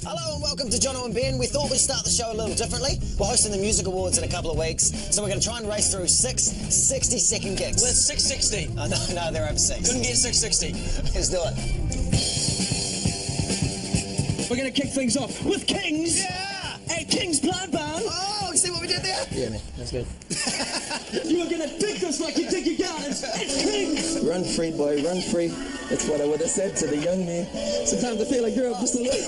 Hello and welcome to Jono and Ben. We thought we'd start the show a little differently. We're hosting the Music Awards in a couple of weeks, so we're going to try and race through 6 60-second gigs. Well, it's 660. Oh, no, they're over 6. Couldn't get 660. Let's do it. We're going to kick things off with Kings. Yeah! At Kings Blood Barn. Oh, you see what we did there? Yeah, man, that's good. You are going to dig this like you dig your gardens. It's Kings. Run free, boy, run free. That's what I would have said to the young man. Sometimes I feel like you're up just a little.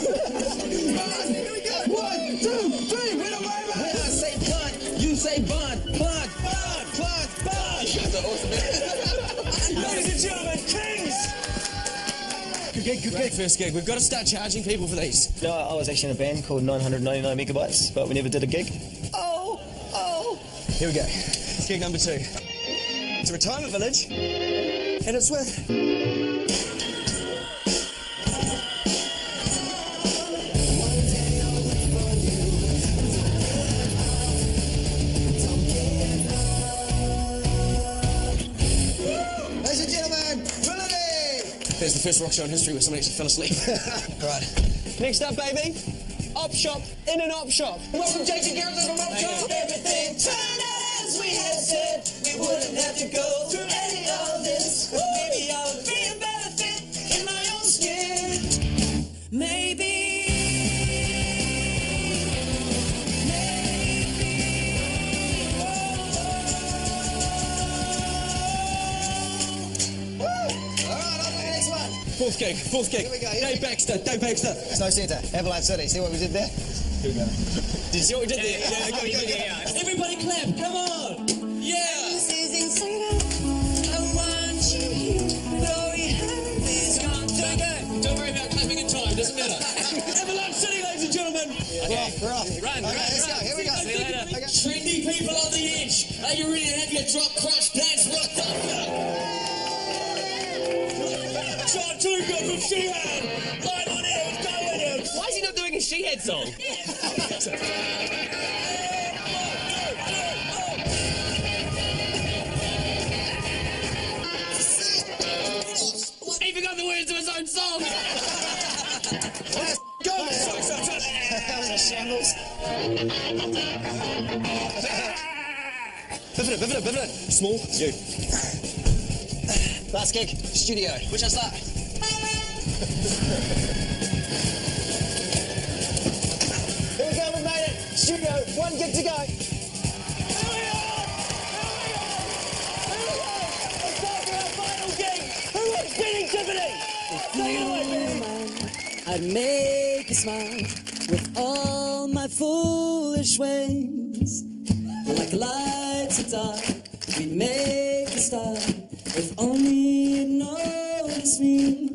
Here we go. 1, 2, 3. Win away, man. I say bud, you say bud, bud, bud, bud, bud. You guys are awesome, man. Ladies and gentlemen, Kings. Good gig, good Great gig. first gig. We've got to start charging people for these. No, I was actually in a band called 999 Megabytes, but we never did a gig. Oh. Here we go. Gig number 2. It's a retirement village, and it's with... Ladies and gentlemen, Trinity! There's the first rock show in history where somebody actually fell asleep. Right. Next up, baby. Op shop in an op shop. Welcome, Jason Garrison from Op Shop. Everything turned out as we had said. We wouldn't have to go through any of this. Maybe I would be a better fit in my own skin. Maybe. All right, on to the next one. Fourth gig. Here we go, here Dave Baxter. Snow Centre, Avalanche City. See what we did there? Did you see what we did there? Yeah, go. Everybody clap, come on. Yeah. This is insane. I want you. Though we have this contact. Don't worry about clapping in time. Doesn't matter. Avalanche City, ladies and gentlemen. We're off. Run. Okay, let's go. Here we go. See you later. Okay. Trendy people on the edge. Are you ready to have your drop crotch pants rocked up? Shot 2 good from Sheehan. Line on it, go with him. Why is he not doing a She-Head song? He forgot the words to his own song. Let's go, man. That was a shambles. Pivot it. Small, you. Last gig, studio. Which I start? Here we go, we made it. Studio, 1 gig to go. I'd make you smile with all my foolish ways. Like lights of dark, we'd make a start if only you'd notice me.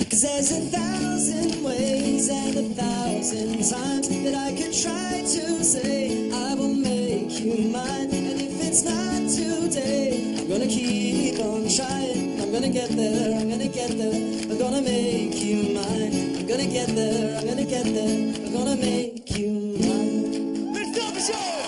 'Cause there's 1,000 ways and 1,000 times that I could try to say I will make you mine. And if it's not today, I'm gonna keep on trying. I'm gonna get there, I'm gonna get there. I'm gonna make you mine. I'm gonna get there, I'm gonna get there. I'm gonna make you mine. Let's start the show.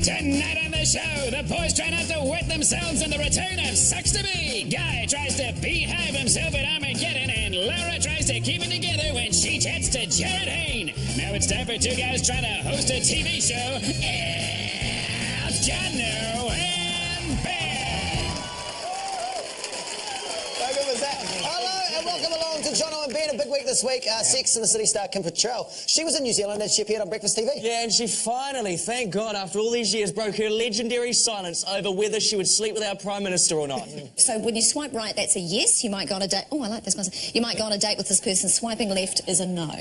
Tonight on the show, the boys try not to wet themselves in the return of Sucks to Be. Guy tries to behave himself at Armageddon, and Laura tries to keep it together when she chats to Jared Hayne. Now it's time for 2 guys trying to host a TV show. It's Jono and Ben. How good was that? Hello and welcome along to Jono and Ben. A big week this week. Sex and the City star Kim Cattrall. She was in New Zealand and she appeared on Breakfast TV. Yeah, and she finally, thank God, after all these years, broke her legendary silence over whether she would sleep with our Prime Minister or not. So when you swipe right, that's a yes. You might go on a date. Oh, I like this one. You might go on a date with this person. Swiping left is a no.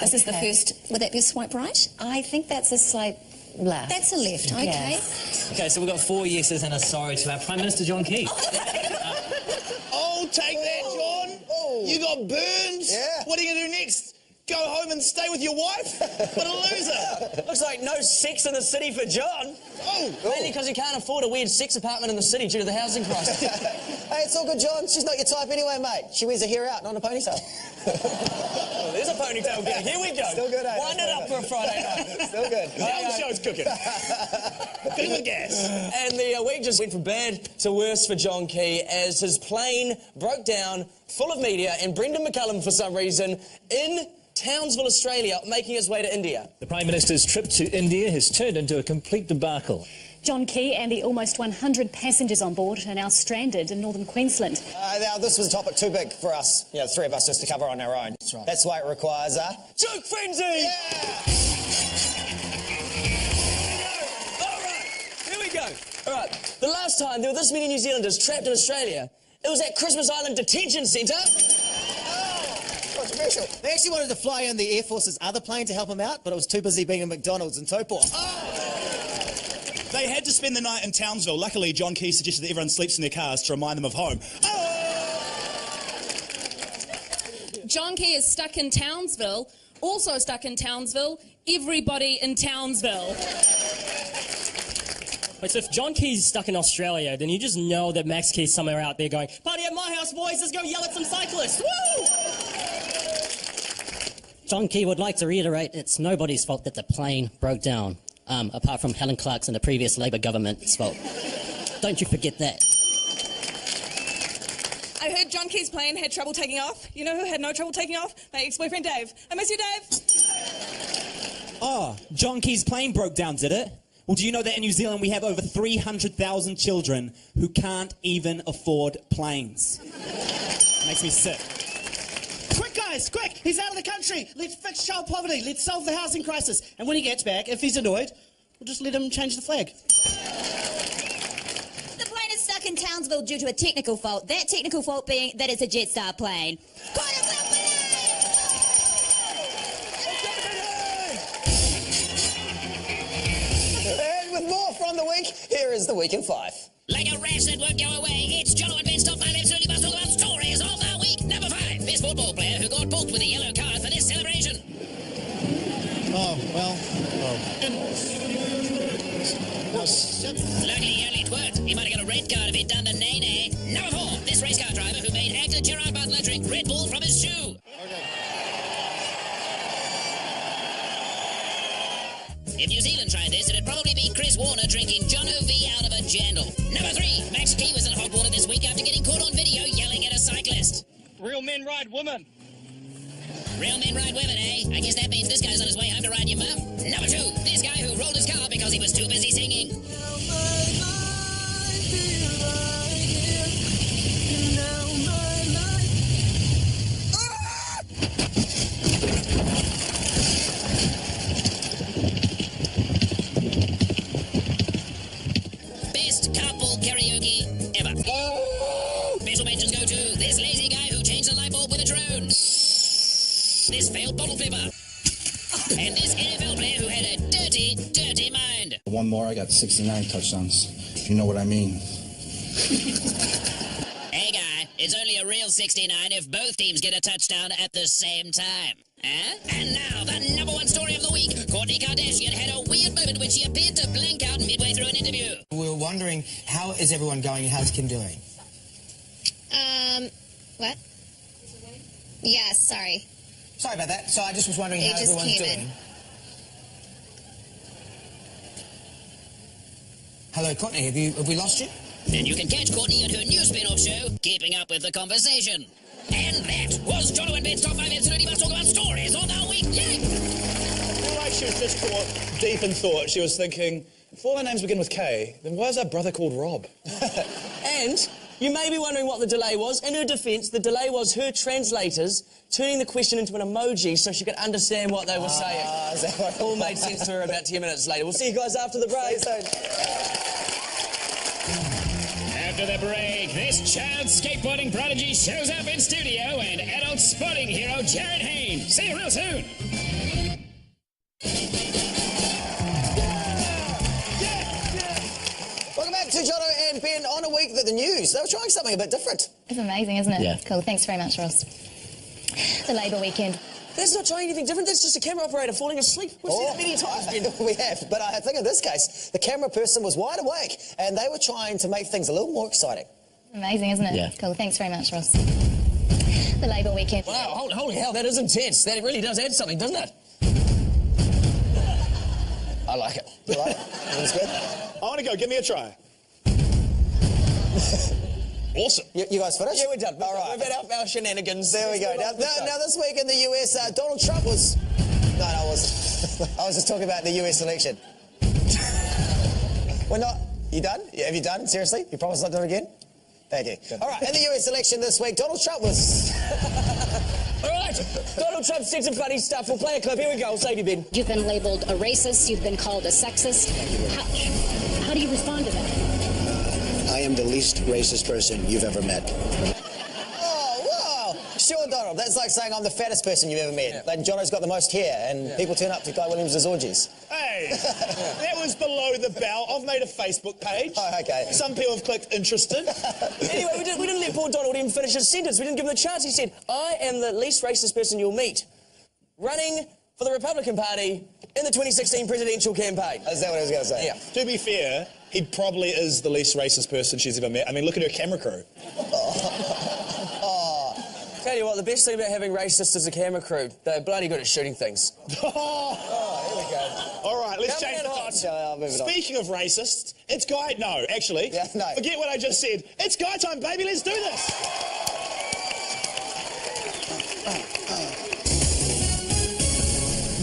This is the first. Would that be a swipe right? I think that's a slight left. That's a left. Okay. Yes. Okay, so we've got 4 yeses and a sorry to our Prime Minister John Key. Oh, take that, John. Oh. You got burns. Yeah. What are you going to do next? Go home and stay with your wife? What a loser. Looks like no sex in the city for John. Oh. Mainly because he can't afford a weird sex apartment in the city due to the housing crisis. Hey, it's all good, John. She's not your type anyway, mate. She wears her hair out, not a ponytail. Oh, there's a ponytail again. Here we go. Still good, eh? Wind it up for a Friday night. Still good. Now the show's cooking. Bit of a gas. And the week just went from bad to worse for John Key as his plane broke down, full of media, and Brendan McCullum, for some reason, in Townsville, Australia, making his way to India. The Prime Minister's trip to India has turned into a complete debacle. John Key and the almost 100 passengers on board are now stranded in northern Queensland. Now, this was a topic too big for us, you know, the three of us just to cover on our own. That's right. That's why it requires a... Joke frenzy! Yeah! All right, here we go. All right, the last time there were this many New Zealanders trapped in Australia, it was at Christmas Island Detention Centre. Controversial. They actually wanted to fly in the Air Force's other plane to help him out, but it was too busy being at McDonald's in Taupo. They had to spend the night in Townsville. Luckily, John Key suggested that everyone sleeps in their cars to remind them of home. John Key is stuck in Townsville. Also stuck in Townsville, everybody in Townsville. Wait, so if John Key's stuck in Australia, then you just know that Max Key's somewhere out there going, "Party at my house, boys, let's go yell at some cyclists, woo!" John Key would like to reiterate it's nobody's fault that the plane broke down, apart from Helen Clark's and the previous Labour government's fault. Don't you forget that. I heard John Key's plane had trouble taking off. You know who had no trouble taking off? My ex-boyfriend Dave. I miss you, Dave. Oh, John Key's plane broke down, did it? Well, do you know that in New Zealand we have over 300,000 children who can't even afford planes? Makes me sick. Quick, guys, quick! He's out of the country! Let's fix child poverty. Let's solve the housing crisis. And when he gets back, if he's annoyed, we'll just let him change the flag. The plane is stuck in Townsville due to a technical fault. That technical fault being that it's a Jetstar plane. And with more from the week, here is the Week in 5. Like a rash that won't go away, it's Jono and Ben's Top 5 Absolutely Must Talk About Stories of the Week. Number 5, best football player who got booked with a yellow card for this celebration. Oh, well. Luckily, he only twerked. He might have got a red card if he'd done the nay-nay. Number 4, this race car driver who made actor Gerard Butler drink Red Bull from his shoe. If New Zealand tried this, it'd probably be Chris Warner drinking Jono V out of a jandal. Number 3, Max Key was in hot water this week after getting caught on video yelling at a cyclist. Real men ride women. Real men ride women, eh? I guess that means this guy's on his way home to ride your mum. Number 2, this guy who rolled his car because he was too busy singing. Best couple karaoke ever. Special mentions go to this lazy guy who changed the light bulb with a drone. This failed bottle flipper. And this NFL player who had a dirty, dirty mind. One more, I got 69 touchdowns. You know what I mean. Hey guy, it's only a real 69 if both teams get a touchdown at the same time. Huh? And now, the number 1 story of the week. Kourtney Kardashian had a weird moment when she appeared to blank out midway through an interview. We were wondering, how is everyone going and how's Kim doing? What? Yes, sorry. Sorry about that. So I just was wondering how everyone's doing. Hello, Kourtney. Have we lost you? And you can catch Kourtney on her new spin-off show, Keeping Up with the Conversation. And that was Jono and Ben's Top 5 Absolutely Must Talk About Stories of the Week. Yay! Well, like she was just caught deep in thought. She was thinking, if all our names begin with K, then why is our brother called Rob? And you may be wondering what the delay was. In her defence, the delay was her translators turning the question into an emoji so she could understand what they were saying. It all made sense to her about 10 minutes later. We'll see you guys after the break. After the break, this child skateboarding prodigy shows up in studio and adult sporting hero Jared Hayne. See you real soon. Welcome back to Jono and Ben on a week that the news. They were trying something a bit different. It's amazing, isn't it? Yeah. Cool. Thanks very much, Ross. The Labour weekend. That's not trying anything different. That's just a camera operator falling asleep. We've seen it many times, Ben. We have, but I think in this case, the camera person was wide awake and they were trying to make things a little more exciting. Amazing, isn't it? Yeah. Cool. Thanks very much, Ross. The Labour weekend. Wow, holy hell, that is intense. That really does add something, doesn't it? I like it. You like it? That's good. I want to go. Give me a try. Awesome. You guys finished? Yeah, we're done. All right. We've had our shenanigans. There we go. Now this week in the US, Donald Trump was... No, I wasn't. I was just talking about the US election. We're not... You done? Have you done? Seriously? You promise not to do it again? Thank you. All right, in the US election this week, Donald Trump was... All right, Donald Trump said some funny stuff. We'll play a clip. Here we go. I'll save you, Ben. You've been labelled a racist. You've been called a sexist. How do you respond to that? I am the least racist person you've ever met. Oh, wow. Sure, Donald. That's like saying I'm the fattest person you've ever met. Yeah. Like Jono's got the most hair, and people turn up to Guy Williams' orgies. Hey, that was below the belt. I've made a Facebook page. Oh, okay. Some people have clicked interested. Anyway, we didn't let poor Donald even finish his sentence. We didn't give him a chance. He said, I am the least racist person you'll meet. Running for the Republican Party in the 2016 presidential campaign. Is that what I was going to say? Yeah. To be fair, he probably is the least racist person she's ever met. I mean, look at her camera crew. Tell you what, the best thing about having racists as a camera crew, they're bloody good at shooting things. Here we go. All right, let's change the topic. Speaking of racists, it's Guy... No, actually. Yeah, no. Forget what I just said. It's Guy time, baby. Let's do this.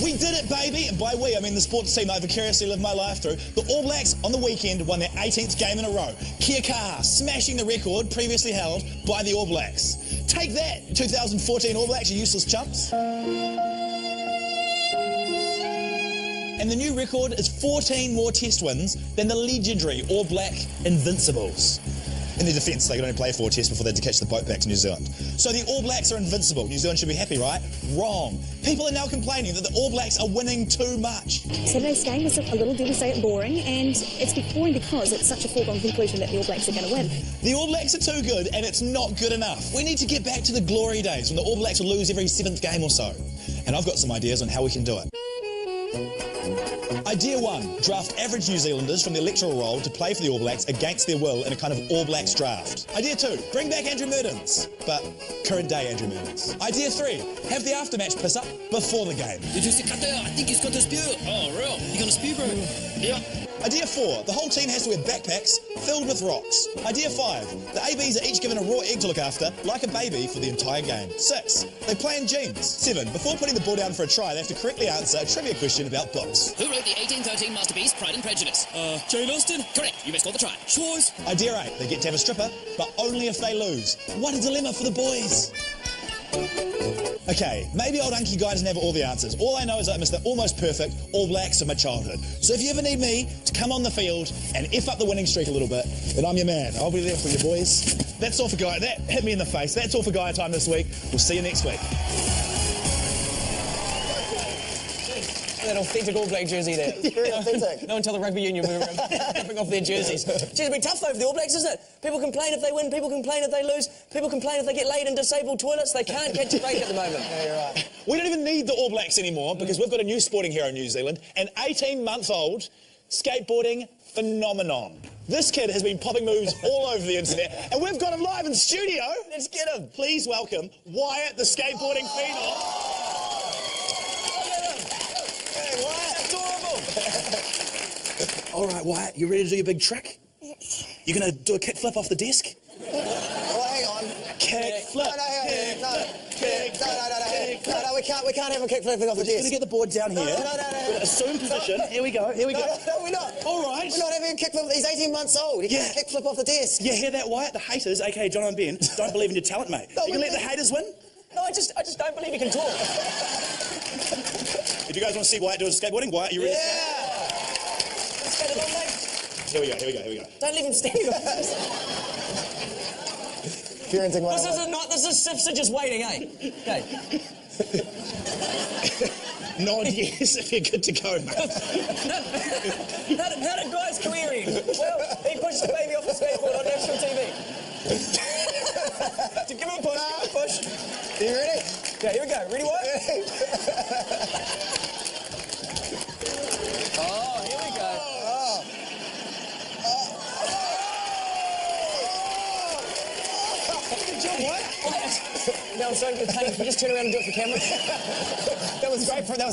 We did it, baby. And by we, I mean the sports team I vicariously lived my life through. The All Blacks on the weekend won their 18th game in a row. Kia kaha, smashing the record previously held by the All Blacks. Take that, 2014 All Blacks, you useless chumps. And the new record is 14 more test wins than the legendary All Black Invincibles. In their defence, they could only play 4 tests before they had to catch the boat back to New Zealand. So the All Blacks are invincible. New Zealand should be happy, right? Wrong. People are now complaining that the All Blacks are winning too much. Saturday's game was a little, dare we say it, boring, and it's boring because it's such a foregone conclusion that the All Blacks are going to win. The All Blacks are too good, and it's not good enough. We need to get back to the glory days when the All Blacks will lose every 7th game or so. And I've got some ideas on how we can do it. Idea 1, draft average New Zealanders from the electoral roll to play for the All Blacks against their will in a kind of All Blacks draft. Idea 2, bring back Andrew Murdens, but current day Andrew Murdens. Idea 3, have the aftermatch piss up before the game. Did you see Cutter? I think he's got a spew. Oh, real? You got a spew, bro? Yeah. Idea 4, the whole team has to wear backpacks filled with rocks. Idea 5, the ABs are each given a raw egg to look after, like a baby, for the entire game. 6, they play in jeans. 7, before putting the ball down for a try, they have to correctly answer a trivia question about books. Who wrote the 1813 masterpiece, Pride and Prejudice? Jane Austen? Correct, you missed all the try. Choice. Idea 8, they get to have a stripper, but only if they lose. What a dilemma for the boys. Okay, maybe old Unky Guy doesn't have all the answers. All I know is I missed the almost perfect All Blacks of my childhood. So if you ever need me to come on the field and F up the winning streak a little bit, then I'm your man. I'll be there for you, boys. That's all for Guy. That hit me in the face. That's all for Guy time this week. We'll see you next week. That authentic All Black jersey there. Very authentic. No one tell the rugby union we were ripping off their jerseys. It's been tough though for the All Blacks, isn't it? People complain if they win, people complain if they lose, people complain if they get laid in disabled toilets. They can't catch a break at the moment. Yeah, you're right. We don't even need the All Blacks anymore because we've got a new sporting hero in New Zealand, an 18-month-old skateboarding phenomenon. This kid has been popping moves all over the internet, and we've got him live in studio. Let's get him. Please welcome Wyatt, the skateboarding phenom. All right, Wyatt, you ready to do your big trick? You're going to do a kickflip off the desk? Oh, hang on. Kickflip. No, we can't have a kickflip off the desk. We're just going to get the board down here. No. Assume position. Here we go. No, we're not. All right. We're not having a kickflip. He's 18 months old. He can't kickflip off the desk. You hear that, Wyatt? The haters, a.k.a. Jono and Ben, don't believe in your talent, mate. No, you can let the haters win? No, I just don't believe he can talk. If you guys want to see Wyatt do his skateboarding, Wyatt, are you ready? Yeah. Let's get it on, mate. Here we go. Don't leave him standing on this. Parenting 101. This is not. This is Sifsa just waiting, eh? Okay. Nod yes if you're good to go, mate. How did Guy's career end? Well, he pushed the baby off the skateboard on national TV. To give him a push. Are you ready? Yeah, here we go. Ready, what? Oh, here we go. now I'm starting to pain. Can you just turn around and do it for camera? That was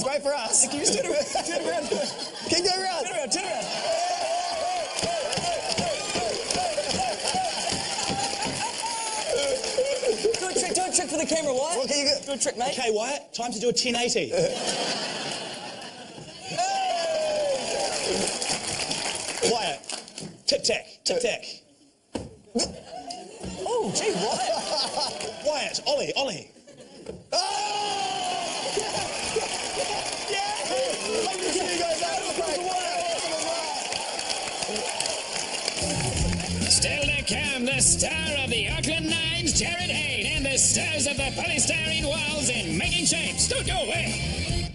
great for us. Can you just turn around? Turn around. Can you go around? Turn around, turn around. Do a trick for the camera, Wyatt. What can you do a trick, mate. Okay, Wyatt, time to do a 1080. Wyatt, tic-tac, tic-tac. Oh, gee, Wyatt. Wyatt, Ollie, Ollie. Still to come, the star of the Auckland Nines, Jared Hayne, and the stars of the polystyrene walls in Making Shapes. Don't go away.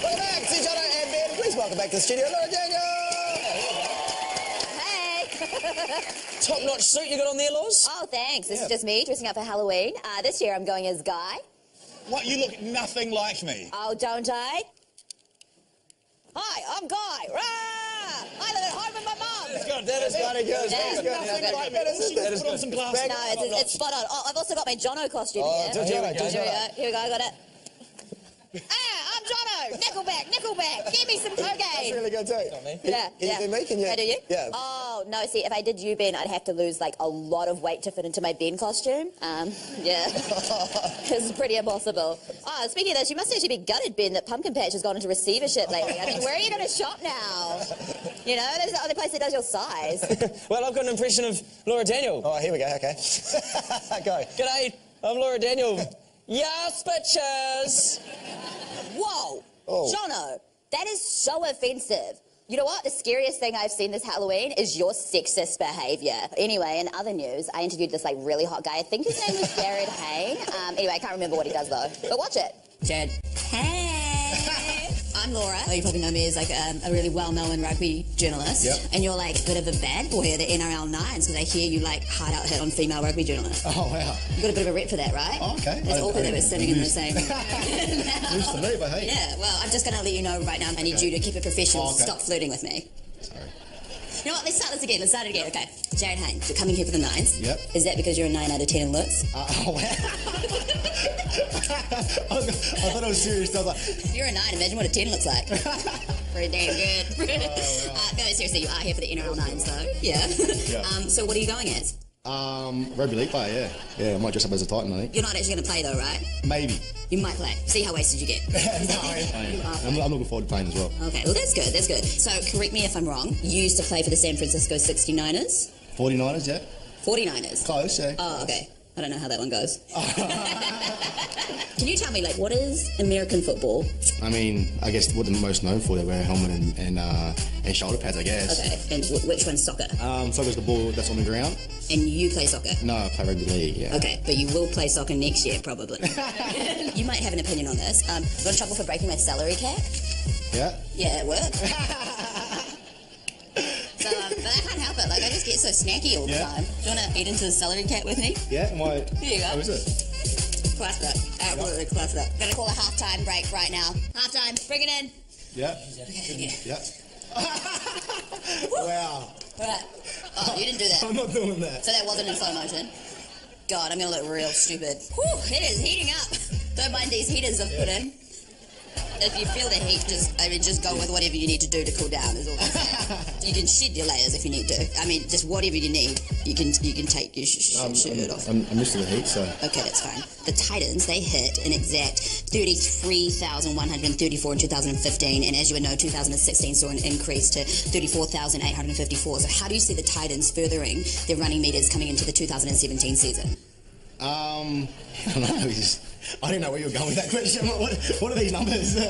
Welcome back to Jono and Ben. Please welcome back to the studio, Laura Daniel. Hey! Top-notch suit you got on there, Loz? Oh, thanks. This is just me dressing up for Halloween. This year I'm going as Guy. What, you look nothing like me. Oh, don't I? Hi, I'm Guy. Rah! I live at home with my mum. That's good. That is bloody good. That is good. Nothing like me. That is put on some glasses. No, it's spot on. Oh, I've also got my Jono costume here. Here we go. Here we go, I got it. I'm Jono! Nickelback! Give me some cocaine! That's really good too. Yeah, Can you do me? Can you? I do you? Yeah. Oh, no, see, if I did you, Ben, I'd have to lose, like, a lot of weight to fit into my Ben costume. Yeah. It's pretty impossible. Oh, speaking of this, you must actually be gutted, Ben, that Pumpkin Patch has gone into receivership lately. I mean, where are you going to shop now? You know, there's the only place that does your size. Well, I've got an impression of Laura Daniel. Oh, here we go, okay. Go. G'day, I'm Laura Daniel. Yes, bitches! Whoa! Oh. Jono, that is so offensive. You know what? The scariest thing I've seen this Halloween is your sexist behaviour. Anyway, in other news, I interviewed this, like, really hot guy. I think his name was Jared Hayne. Anyway, I can't remember what he does, though. But watch it. Jared. Hey! I'm Laura. Oh, you probably know me as, like, a really well-known rugby journalist. Yep. And you're, like, a bit of a bad boy at the NRL Nines, because I hear you, like, hard out hit on female rugby journalists. Oh, wow. You got a bit of a rep for that, right? Oh, okay. It's awkward that we're sitting in the same... News to me, but hey. Yeah, well, I'm just going to let you know right now, I need you to keep it professional. Oh, okay. Stop flirting with me. Sorry. You know what, let's start this again. Let's start it again, okay. Jared Hayne, you're coming here for the Nines. Yep. Is that because you're a 9 out of 10 in looks? Oh, wow. I thought it was serious. I was like... You're a 9, imagine what a 10 looks like. Pretty damn good. No, seriously, you are here for the NRL Nines, though. Yeah. So what are you going as? Rugby league player, yeah. Yeah, I might dress up as a Titan, I think. You're not actually going to play, though, right? Maybe. You might play. See how wasted you get. I'm looking forward to playing as well. Okay, well, that's good, that's good. So, correct me if I'm wrong. You used to play for the San Francisco 69ers? 49ers, yeah. 49ers? Close, yeah. Oh, okay. I don't know how that one goes. Can you tell me, like, what is American football? I mean, I guess what they're most known for, they wear a helmet and shoulder pads, I guess. Okay, and which one's soccer? Soccer's the ball that's on the ground. And you play soccer? No, I play rugby league, yeah. Okay, but you will play soccer next year, probably. You might have an opinion on this. Got in trouble for breaking my celery cap? Yeah? Yeah, it worked. So, but I can't help it. Like, I just get so snacky all the time. Do you want to eat into the celery cat with me? Yeah, Here you go. How is it? Class it up. Absolutely class it up. Gonna call a halftime break right now. Halftime, bring it in. Yeah. Okay, Yeah. Wow. Alright. Oh, you didn't do that. I'm not doing that. So that wasn't in slow motion. God, I'm gonna look real stupid. Whew, it is heating up. Don't mind these heaters I've put in. If you feel the heat, just go with whatever you need to do to cool down. Is all I'm saying. You can shed your layers if you need to. I mean, just whatever you need, you can take your shirt off. I'm used to the heat, so... Okay, that's fine. The Titans, they hit an exact 33,134 in 2015, and as you would know, 2016 saw an increase to 34,854. So how do you see the Titans furthering their running meters coming into the 2017 season? I don't know. I didn't know where you were going with that question. What are these numbers? They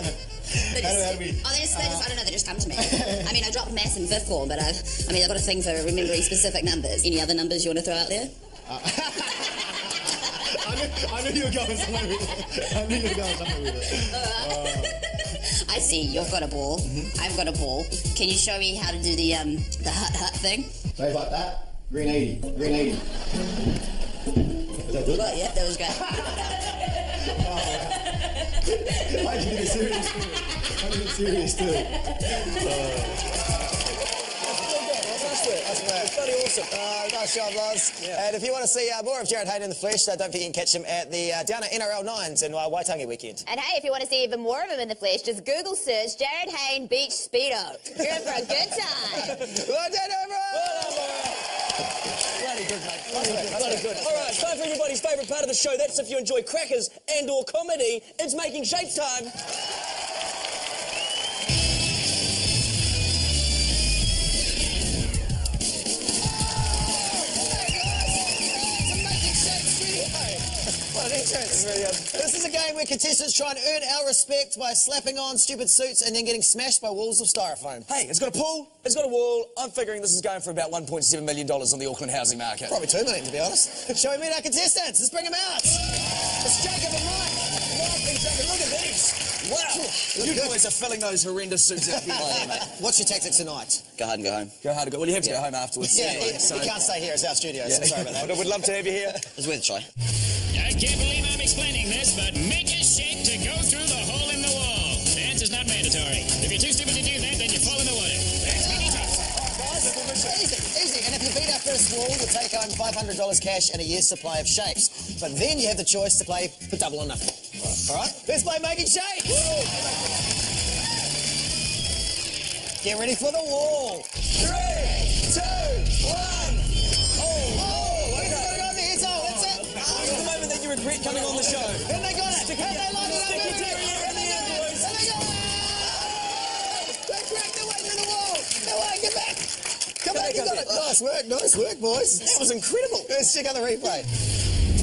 just come to me. I mean, I dropped maths in 5th form, but I've got a thing for remembering specific numbers. Any other numbers you want to throw out there? I knew you were going somewhere with it. I see. You've got a ball. I've got a ball. Can you show me how to do the hut thing? So like that. Green 80. Green 80. Is that good? Well, yeah, that was great. I did it serious too. That's bloody awesome. Nice job, Loz. Yeah. And if you want to see more of Jared Hayne in the flesh, don't forget you can catch him at the Downer NRL 9s in Waitangi weekend. And hey, if you want to see even more of him in the flesh, just Google search Jared Hayne Beach Speedo. You're in for a good time. Well done, everyone! Bloody good, mate. Bloody good. All right, time for everybody's favourite part of the show. That's if you enjoy crackers and/or comedy. It's Making Shapes time. This is a game where contestants try and earn our respect by slapping on stupid suits and then getting smashed by walls of styrofoam. Hey, it's got a pool, it's got a wall. I'm figuring this is going for about $1.7 million on the Auckland housing market. Probably $2 million, to be honest. Shall we meet our contestants? Let's bring them out. It's Jacob and Mike. Mike and Jacob, look at these. Wow. You boys are filling those horrendous suits out here. What's your tactic tonight? Go hard and go home. Go hard and go. Well, you have to go home afterwards. Yeah, anyway, you can't stay here. It's our studio, so sorry about that. We'd love to have you here. It's worth a try. I can't believe I'm explaining this, but make a shape to go through the hole in the wall. Dance is not mandatory. If you're too stupid to do that, then you fall in the water. That's making tough. Easy. And if you beat our first wall, you'll take home $500 cash and a year's supply of shapes. But then you have the choice to play for double or nothing. All right? Let's play Making Shapes. Get ready for the wall. 3, 2, 1. Regret coming on the show. And they got it. And they lined it up. Sticky terrier in the end, boys. And they got it. They cracked their way through the wall. No way, get back. Come back, you got it. Nice work, boys. That was incredible. Let's check out the replay.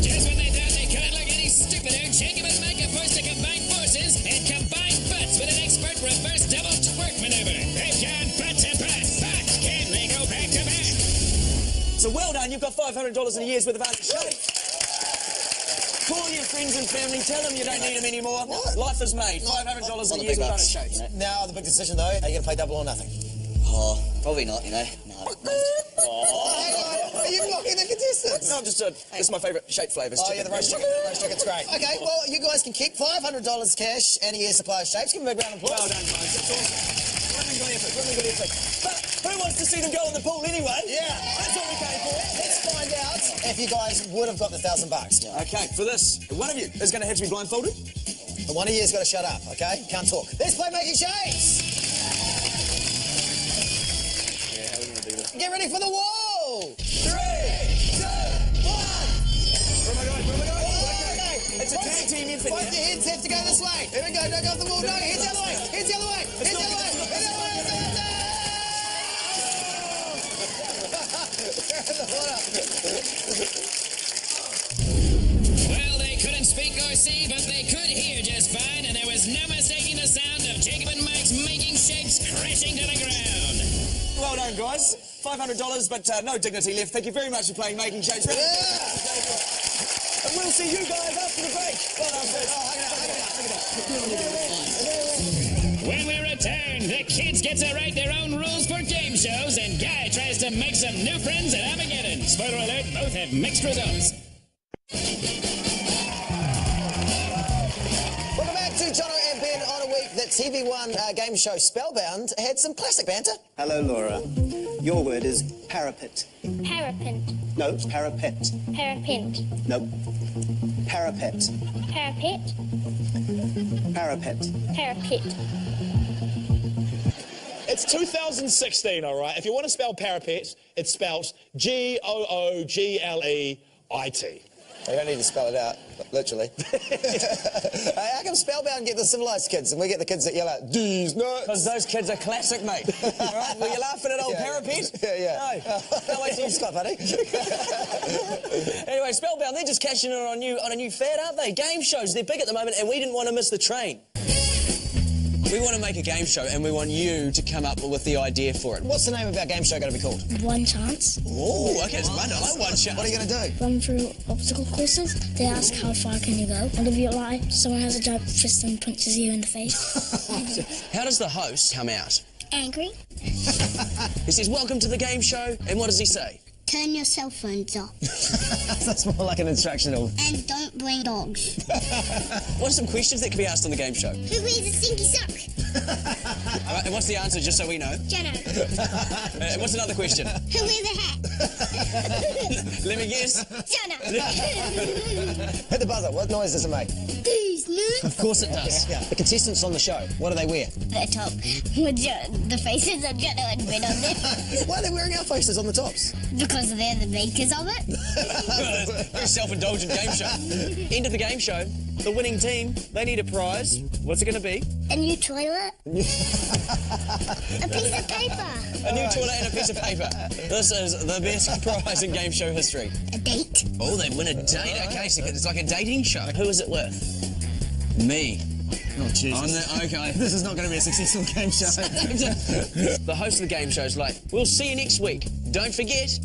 Just when they thought they couldn't look any stupider, Jacob and Mike are forced to combine forces and combine butts with an expert reverse double twerk maneuver. They've gone butt to butt, but can they go back to back? So well done, you've got $500 in a year's worth of shapes. Call your friends and family, tell them you don't need them anymore. What? Life is made. $500 a year's worth of shapes. Now, the big decision, though, are you going to play double or nothing? Oh, probably not, you know. No. Are you mocking the contestants? No, I'm just, this is my favourite shape flavours. Oh, yeah, the roast chicken. The roast chicken's great. Okay, well, you guys can keep $500 cash and a year's supply of shapes. Give them a big round of applause. Well done, guys. That's awesome. Really good effort. But who wants to see them go in the pool anyway? Yeah. That's what we came for. Let's find out if you guys would have got the $1,000. Yeah. Okay, for this, one of you is going to have to be blindfolded. And one of you has got to shut up, okay? Can't talk. Let's play Making Shapes. Yeah, how are we going to do this? Get ready for the wall. 3, 2, 1. Where am I going? Okay. It's a tag team effort. Both your heads have to go this way. Here we go. Don't go off the wall. No, heads the other way. Heads the other way. Heads the other way. Heads the other way. Well, they couldn't speak or see, but they could hear just fine, and there was no mistaking the sound of Jacob and Mike's Making Shapes crashing to the ground. Well done, guys. $500, but no dignity left. Thank you very much for playing Making Shapes. Yeah. And we'll see you guys after the break. Well done, Chris. When we return, the kids get to write their own rules for game shows, and Guy tries to make some new friends at Armageddon. Spoiler alert, both have mixed results. Welcome back to Jono and Ben on a week that TV1 game show Spellbound had some classic banter. Hello, Laura. Your word is parapet. Parapet. No, parapet. Parapet. No. Parapet. Parapet. Parapet. Parapet. It's 2016, all right? If you want to spell parapet, it's spelled Googleit. You don't need to spell it out, literally. How come Spellbound get the civilised kids and we get the kids that yell out, D's nuts? Because those kids are classic, mate. All right? Were you laughing at old parapet? Yeah. No wait till you stop, buddy. Anyway, Spellbound, they're just cashing in on a new fad, aren't they? Game shows, they're big at the moment, and we didn't want to miss the train. We want to make a game show, and we want you to come up with the idea for it. What's the name of our game show going to be called? One Chance. Oh, okay, it's fun. I like One Chance. What are you going to do? Run through obstacle courses. They ask how far can you go. And if you lie, someone has a giant fist and punches you in the face. How does the host come out? Angry. He says, welcome to the game show, and what does he say? Turn your cell phones off. That's more like an instructional. And don't bring dogs. What are some questions that can be asked on the game show? Who wears a stinky sock? All right, and what's the answer, just so we know? Jono. And what's another question? Who wears a hat? Let me guess. Jono. Hit the buzzer. What noise does it make? Of course it does. Yeah. The contestants on the show, what do they wear? The top with the faces of Jono and Ben on them. Why are they wearing our faces on the tops? Because they're the makers of it. Very self-indulgent game show. End of the game show. The winning team, they need a prize. What's it going to be? A new toilet. A piece of paper. A new toilet and a piece of paper. This is the best prize in game show history. A date. Oh, they win a date. Okay, so it's like a dating show. Who is it with? Me. Oh, Jesus. Okay. This is not going to be a successful game show. The host of the game show is like, we'll see you next week. Don't forget.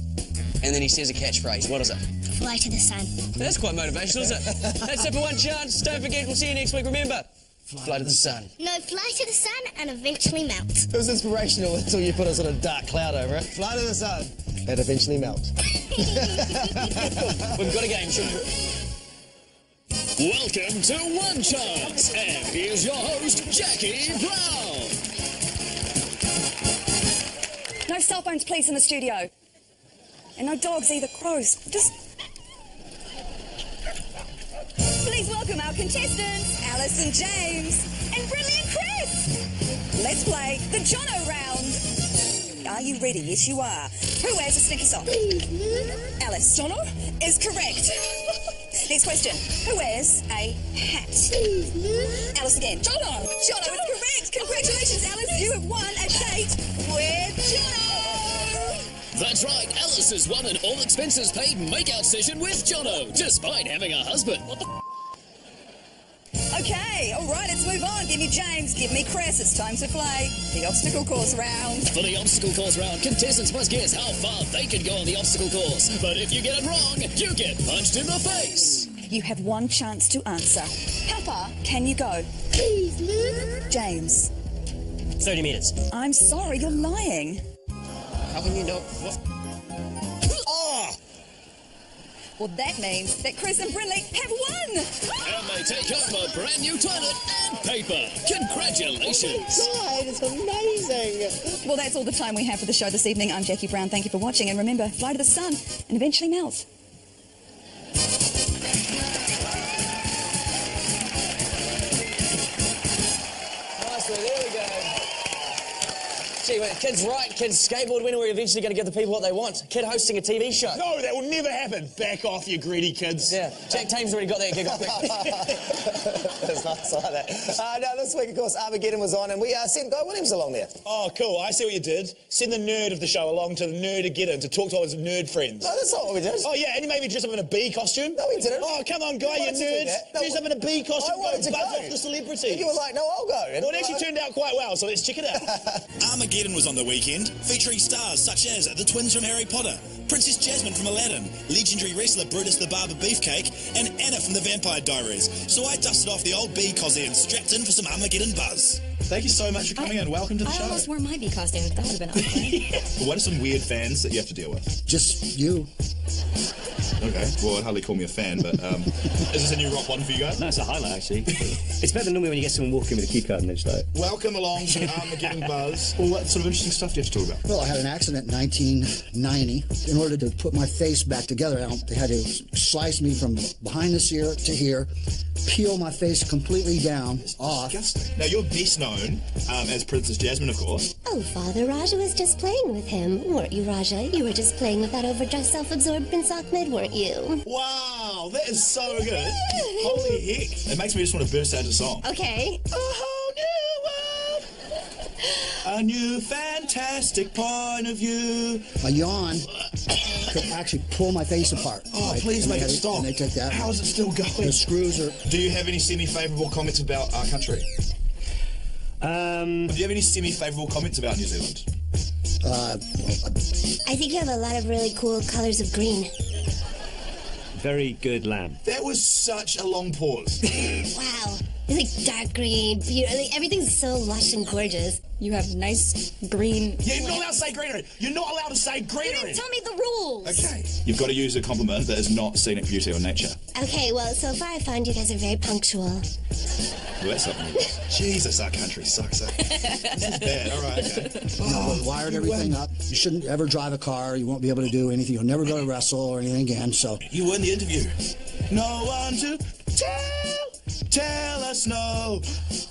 And then he says a catchphrase. What is it? Fly to the sun. That's quite motivational, isn't it? That's it for one chance. Don't forget, we'll see you next week. Remember, fly to the sun. No, fly to the sun and eventually melt. It was inspirational until you put a sort of dark cloud over it. Fly to the sun and eventually melt. We've got a game show. Welcome to One Chance, and here's your host, Jackie Brown. No cell phones, please, in the studio. And no dogs either, crows. Just... Please welcome our contestants, Alice and James, and Brilliant Chris. Let's play the Jono round. Are you ready? Yes, you are. Who wears a sneaky sock? Alice. Jono is correct. Next question. Who wears a hat? Alice again. Jono. Jono is correct. Congratulations, Alice. You have won a date with Jono. That's right, Alice has won an all-expenses-paid make-out session with Jono, despite having a husband. What the Okay, all right, let's move on. Give me James, give me Chris. It's time to play the obstacle course round. For the obstacle course round, contestants must guess how far they can go on the obstacle course. But if you get it wrong, you get punched in the face. You have one chance to answer. How far can you go? James. 30 metres. I'm sorry, you're lying. How can you know? What? Oh! Well, that means that Chris and Brinley have won! And they take home a brand new toilet and paper. Congratulations! Oh my God, it's amazing! Well, that's all the time we have for the show this evening. I'm Jackie Brown. Thank you for watching. And remember, fly to the sun and eventually melt. Nice one, there we go. Gee, wait, kid's right. Kid's skateboard winner. We're eventually going to give the people what they want. Kid hosting a TV show. No, that will never happen. Back off, you greedy kids. Yeah, Jack Tame's already got that gig off. That's nice like that. Now, this week, of course, Armageddon was on, and we sent Guy Williams along there. Oh, cool. I see what you did. Send the nerd of the show along to the Nerdageddon to talk to all his nerd friends. No, that's not what we did. Oh, yeah, and you made me dress up in a bee costume? No, we didn't. Oh, come on, Guy, you nerd. Dress up in a bee costume. I wanted to buzz go. off the celebrities. You were like, no, I'll go. Well, it actually turned out quite well, so let's check it out. Armageddon was on the weekend, featuring stars such as the twins from Harry Potter, Princess Jasmine from Aladdin, legendary wrestler Brutus the Barber Beefcake, and Anna from the Vampire Diaries. So I dusted off the old bee cosy and strapped in for some Armageddon buzz. Thank you so much for coming in. Welcome to the show. I almost wore my bee costume. That would have been okay. Well, what are some weird fans that you have to deal with? Just you. Okay, well, I'd hardly call me a fan, but is this a new rock bottom for you guys? No, it's a highlight, actually. It's better than normally when you get someone walking with a key card in their throat. Welcome along to Armageddon Buzz. Well, what sort of interesting stuff do you have to talk about? Well, I had an accident in 1990. In order to put my face back together, they had to slice me from behind this ear to here, peel my face completely down, off. Disgusting. Now, you're best known as Princess Jasmine, of course. Oh, Father, Raja was just playing with him. Weren't you, Raja? You were just playing with that overdressed, self-absorbed Prince Ahmed, weren't you? Wow, that is so good. Holy heck. It makes me just want to burst out into song. Okay. A whole new world. A new fantastic point of view. A yawn could actually pull my face apart. Oh, right? please And make they it had stop. And they took that. How is it still going? The screws are... Do you have any semi-favourable comments about our country? Do you have any semi-favourable comments about New Zealand? I think you have a lot of really cool colors of green. Very good lamb. That was such a long pause. Wow. It's like dark green, beautiful. Like, everything's so lush and gorgeous. You have nice green... Yeah, you're not allowed to say greenery. You're not allowed to say greenery. You didn't tell me the rules. Okay. You've got to use a compliment that is not scenic beauty or nature. Okay, well, so far I found you guys are very punctual. Well, that's something. Jesus, our country sucks. This is bad. All right, okay. We wired everything up. You shouldn't ever drive a car. You won't be able to do anything. You'll never go to wrestle or anything again, so... You won the interview. No one to tell us no.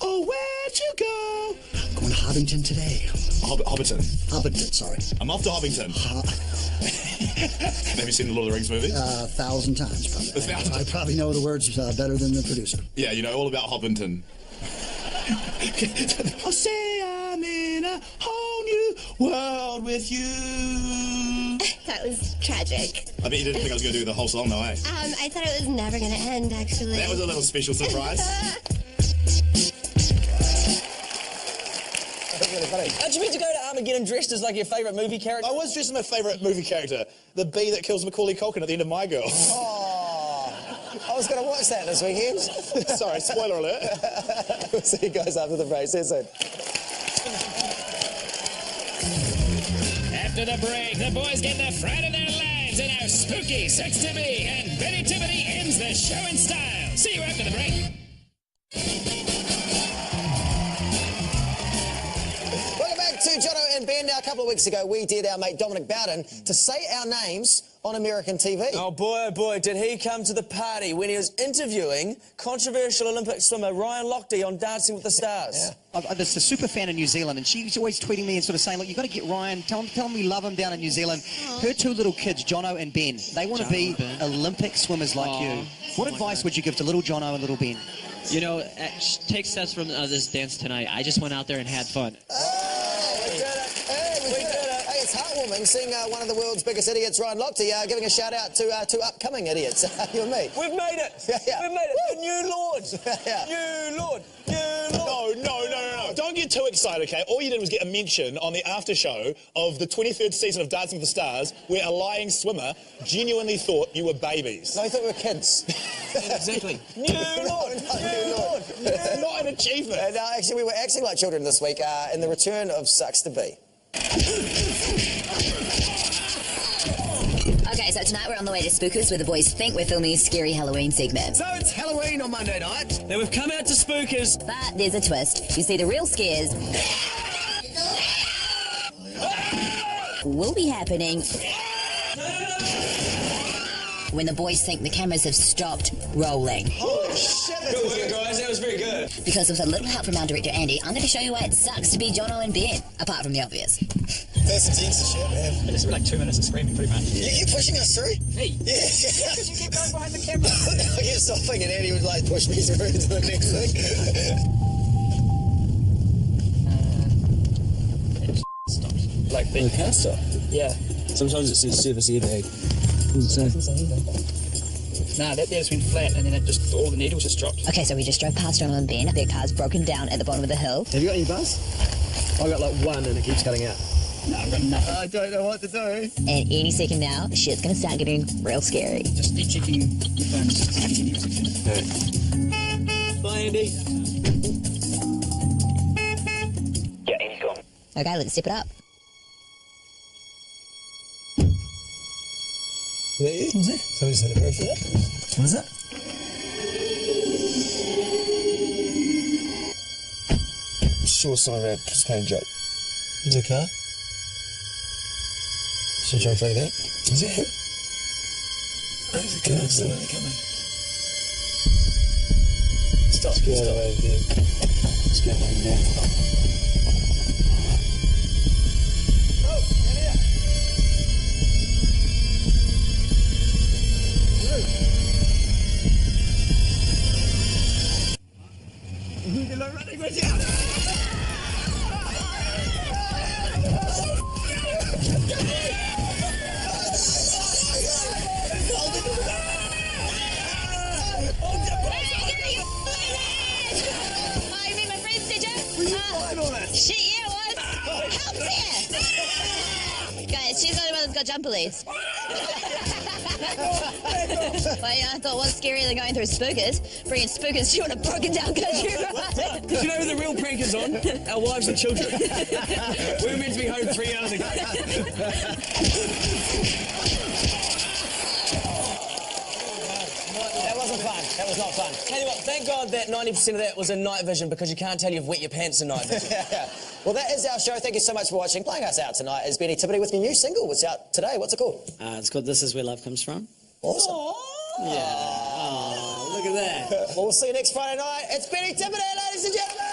Oh, where'd you go? I'm going to Hobbiton today. Hobbiton? Hobbiton, sorry. I'm off to Hobbiton. Have you seen the Lord of the Rings movie? 1,000 times, probably. 1,000? I probably know the words better than the producer. Yeah, you know all about Hobbiton. I'll say I'm in a whole new world with you. That was tragic. I bet you didn't think I was going to do the whole song, though, eh? I thought it was never going to end, actually. That was a little special surprise. Really funny. Aren't you meant to go to Armageddon dressed as like your favourite movie character? I was dressed as my favourite movie character, the bee that kills Macaulay Culkin at the end of My Girl. Oh, I was going to watch that this weekend. Sorry, spoiler alert. We'll see you guys after the break. See you soon. After the break, the boys get the fright of their lives in our spooky Sex to Be, and Betty Tiffany ends the show in style. See you after the break. Welcome back to Jono and Ben. Now, a couple of weeks ago, we dared our mate Dominic Bowden to say our names on American TV. Oh boy, did he come to the party when he was interviewing controversial Olympic swimmer Ryan Lochte on Dancing with the Stars. Yeah. There's a super fan in New Zealand, and she's always tweeting me and sort of saying, look, you've got to get Ryan, tell him we love him down in New Zealand. Her two little kids, Jono and Ben, they want to be Olympic swimmers like you. What advice would you give to little Jono and little Ben? You know, take steps from this dance tonight. I just went out there and had fun. It's heartwarming seeing one of the world's biggest idiots, Ryan Lochte, giving a shout out to upcoming idiots, you and me. We've made it. We've made it. The new Lord. New Lord. New Lord. No. Don't get too excited, okay? All you did was get a mention on the after show of the 23rd season of Dancing with the Stars, where a lying swimmer genuinely thought you were babies. No, he thought we were kids. Exactly. New Lord. New Lord. It's not an achievement. And actually, we were acting like children this week in the return of Sucks to Be. Okay, so tonight we're on the way to Spookers, where the boys think we're filming a scary Halloween segment. So it's Halloween on Monday night. Now we've come out to Spookers. But there's a twist. You see, the real scares will be happening when the boys think the cameras have stopped rolling. Holy shit, Good work, guys. That was very good. Because with a little help from our director, Andy, I'm going to show you why it sucks to be Jono and Ben, apart from the obvious. That's intense shit, man. It's like 2 minutes of screaming, pretty much. You're pushing us through? Hey. Yeah. Because you keep going behind the camera. I kept stopping and Andy would like push me through to the next thing. Stopped. Like the can't stop. Yeah. Sometimes it says service airbag. Nah, that just went flat, and then it just all the needles just dropped. Okay, so we just drove past Jono and Ben. Their car's broken down at the bottom of the hill. Have you got any buzz? I got like one and it keeps cutting out. No, I've got nothing. I don't know what to do. And any second now, shit's going to start getting real scary. Just be checking the phone. Bye, Andy. Yeah, Andy's gone. Okay, let's zip it up. Somebody said a word for that? What is that? Sure, sorry, man. Just playing a joke. Is it a car? Should I try and play that? Is it him? There's a car still coming. Stop. Get out of the way of you. Let's get him now. Guys, she's the only one that's got jump police. Well, yeah, I thought what's scarier than going through spookers? Bringing spookers to you on a broken down country ride. Did you know who the real prank is on? Our wives and children. We were meant to be home 3 hours ago. That wasn't fun. That was not fun. Tell you what, thank God that 90% of that was in night vision, because you can't tell you've wet your pants in night vision. Well, that is our show. Thank you so much for watching. Playing us out tonight is Benny Tippity with your new single. It's out today. What's it called? It's called This Is Where Love Comes From. Awesome. Yeah. Oh, look at that. We'll see you next Friday night. It's Benny Tippity, ladies and gentlemen.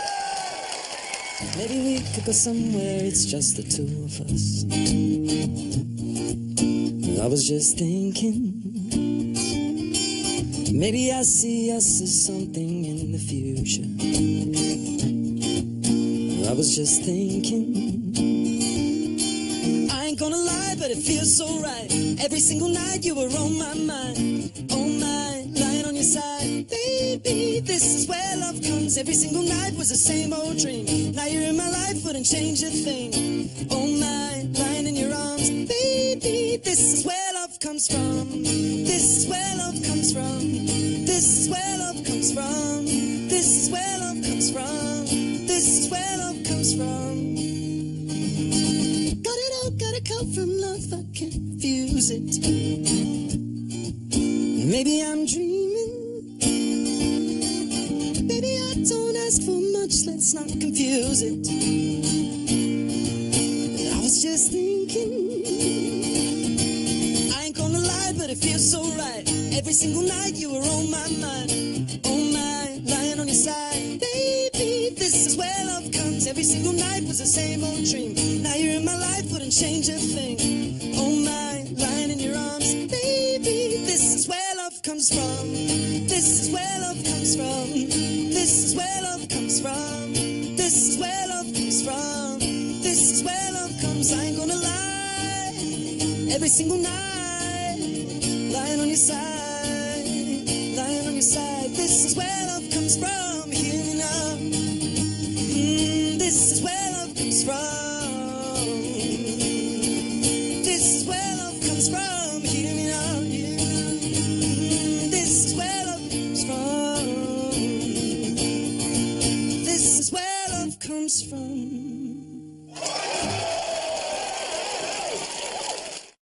Maybe we could go somewhere, it's just the two of us. I was just thinking, maybe I see us as something in the future. I was just thinking, I ain't gonna lie, but it feels so right. Every single night you were on my mind, lying on your side. Baby, this is where love comes. Every single night was the same old dream. Now you're in my life, wouldn't change a thing. All night, lying in your arms. Baby, this is where love comes from. This is where love comes from. This is where love comes from. This is where love comes from. This is where love comes from. Got it all, gotta come from love. I can't refuse it. Maybe I'm dreaming. Baby, I don't ask for much. Let's not confuse it. I was just thinking, I ain't gonna lie, but it feels so right. Every single night you were on my mind, lying on your side. Baby, this is where love comes. Every single night was the same old dream. Now you're in my life, wouldn't change a thing. Oh my, lying in your arms. Baby, this is where love comes from. This is where love comes from. This is where love comes from. This is where love comes from. This is where love comes. I ain't gonna lie. Every single night, lying on your side, lying on your side. This is where love comes from. Hear me now. This is where love comes from.